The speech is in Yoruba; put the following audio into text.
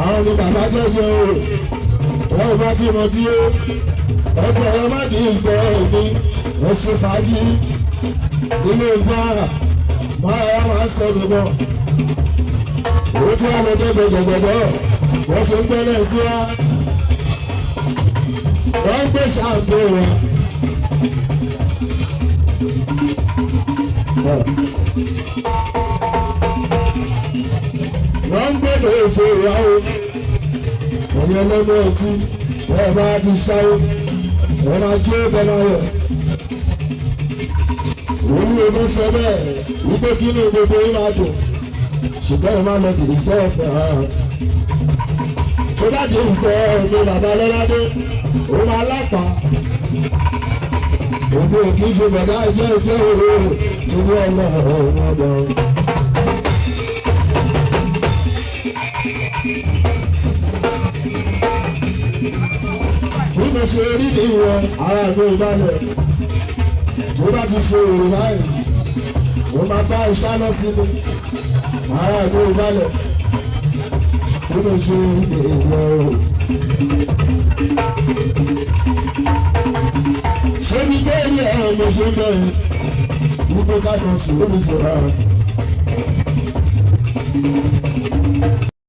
Àwọn ni bàbá jẹ́ ṣe o, wọ́n bá tí mo tí ó, ọjọ́ ẹ má kì í sọ èmi, mo ṣe fàájì, ilé ìfá, máa ń sọ gbogbo. Owó tí wọ́n lọ dẹ́gbẹ̀ gbọ̀gbọ̀gbọ̀, wọ́n ṣe ń gbẹ́lẹ̀ sí wa, wọ́n ń gbé ṣàǹgbé wa. Wọ́n ń gbèdè èso ìyàwó, ẹ̀yin ọlọ́gbọ́n ọtí, ẹ̀ bá ti ṣáwó, ẹ̀ máa jó bẹ́láyọ̀. Òun ló ní sọ bẹ́ẹ̀, wípé kí ni gbogbo yín máa dùn, ṣùgbọ́n ẹ̀ máa lọ kì í sọ ọ̀fẹ́ hàn. Tó bá di ìfẹ́ ẹ̀mí bàbá lọ́ládé, ó máa lápá. Òbí ò kì í ṣe bẹ̀dá ìjẹ́ ìjẹ́ òru, torí ọlọ́run ọjọ́. Bí mo ṣe rí ní ìwọ̀n ara ìlú ìbálẹ̀, tó bá ti ṣe èrè báyìí, mo máa bá ìṣáná sí mi, ara ìlú ìbálẹ̀, bí mo ṣe rí ní ìwọ̀n. Ṣé ní bẹ́ẹ̀ ni ẹ̀rọ mo ṣe bẹ̀rẹ̀, wípé ká lọ sí omi sọ̀rọ̀.